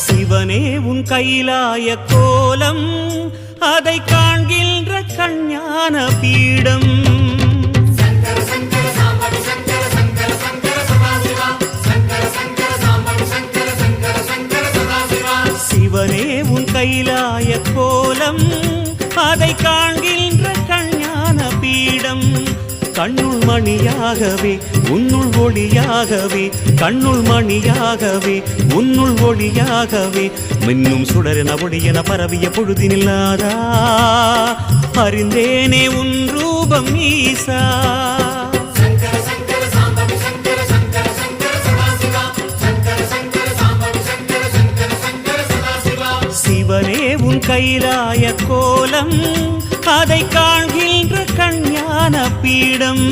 சிவனே உன் கைலாய கோலம் அதை காண்கின்ற கஞ்ஞான பீடம் சிவனே உன் கைலாய கோலம் அதை காண்கின்ற கஞ்ஞான பீடம் கண்ணுள் மணியாகவே உன்னுள் ஒளியாகவே கண்ணுள் மணியாகவே உன்னுள் ஒளியாகவே மின்னும் சுடரென ஒளியென பரவிய பொழுதினில்லாதா அறிந்தேனே உன் ரூபம் ஈசா சிவனே உன் கைலாய கோலம் அதை காண்கின்ற கஞ்ஞான பீடம்